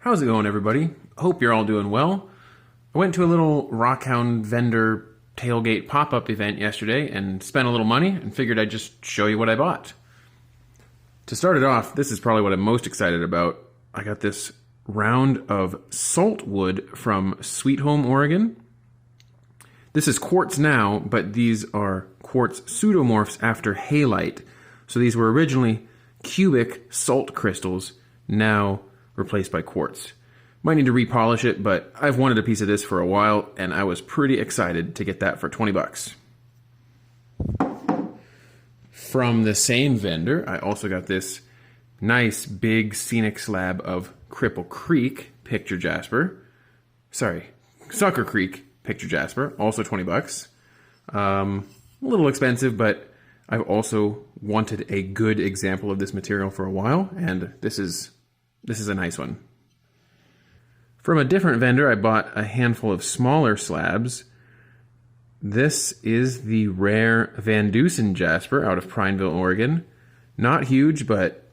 How's it going, everybody? Hope you're all doing well. I went to a little Rockhound vendor tailgate pop-up event yesterday and spent a little money and figured I'd just show you what I bought. To start it off, this is probably what I'm most excited about. I got this round of salt wood from Sweet Home, Oregon. This is quartz now, but these are quartz pseudomorphs after halite. So these were originally cubic salt crystals, now replaced by quartz. Might need to repolish it, but I've wanted a piece of this for a while, and I was pretty excited to get that for 20 bucks. From the same vendor, I also got this nice big scenic slab of Cripple Creek picture jasper. Sorry, Sucker Creek picture jasper, also 20 bucks. A little expensive, but I've also wanted a good example of this material for a while, and this is a nice one. From a different vendor, I bought a handful of smaller slabs. This is the rare Van Dusen jasper out of Prineville, Oregon. Not huge, but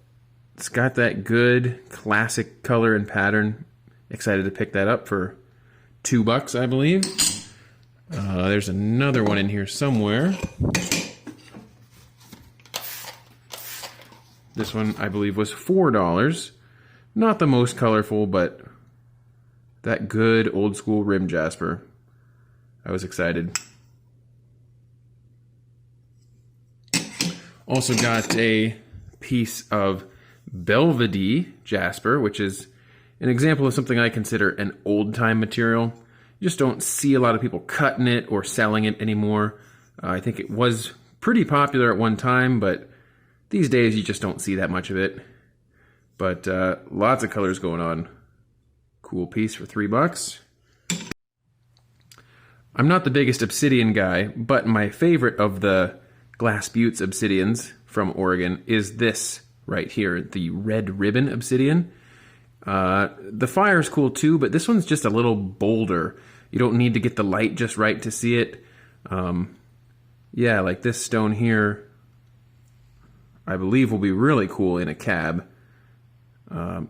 it's got that good classic color and pattern. Excited to pick that up for $2, I believe. There's another one in here somewhere. This one, I believe, was $4. Not the most colorful, but that good old school rim jasper. I was excited. Also got a piece of Belvedere jasper, which is an example of something I consider an old time material. You just don't see a lot of people cutting it or selling it anymore. I think it was pretty popular at one time, but these days you just don't see that much of it. But lots of colors going on. Cool piece for $3. I'm not the biggest Obsidian guy, but my favorite of the Glass Buttes Obsidians from Oregon is this right here, the Red Ribbon Obsidian. The fire's cool too, but this one's just a little bolder. You don't need to get the light just right to see it. Yeah, like this stone here, I believe will be really cool in a cab.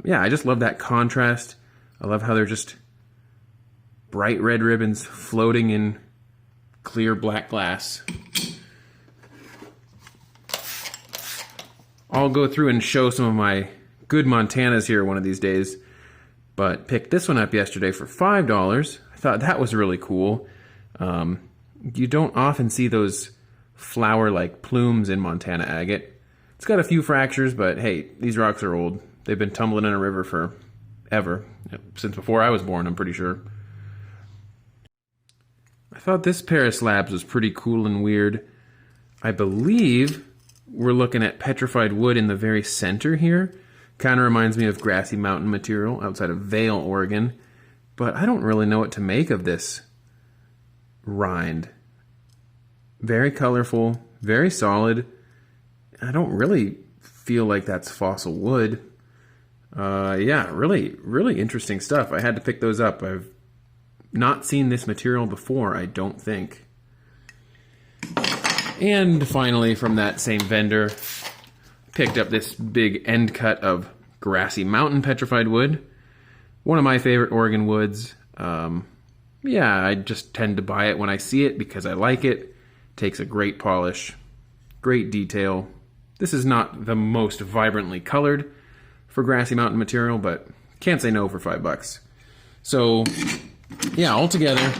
Yeah, I just love that contrast. I love how they're just bright red ribbons floating in clear black glass. I'll go through and show some of my good Montanas here one of these days, but picked this one up yesterday for $5. I thought that was really cool. You don't often see those flower-like plumes in Montana agate. It's got a few fractures, but hey, these rocks are old. They've been tumbling in a river forever, since before I was born, I'm pretty sure. I thought this pair of slabs was pretty cool and weird. I believe we're looking at petrified wood in the very center here. Kind of reminds me of grassy mountain material outside of Vail, Oregon. But I don't really know what to make of this rind. Very colorful, very solid. I don't really feel like that's fossil wood. Yeah, really interesting stuff. I had to pick those up. I've not seen this material before, I don't think. And finally, from that same vendor, picked up this big end cut of grassy mountain petrified wood. One of my favorite Oregon woods. Yeah, I just tend to buy it when I see it because I like it. Takes a great polish, great detail. This is not the most vibrantly colored for grassy mountain material, but can't say no for $5. So yeah, altogether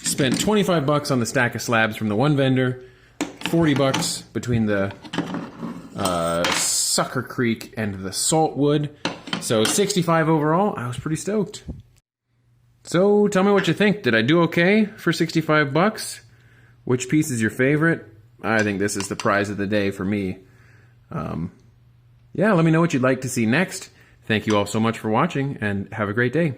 spent 25 bucks on the stack of slabs from the one vendor, 40 bucks between the Sucker Creek and the Saltwood. So 65 overall. I was pretty stoked. So tell me what you think. Did I do okay for 65 bucks? Which piece is your favorite? I think this is the prize of the day for me. Yeah, let me know what you'd like to see next. Thank you all so much for watching, and have a great day.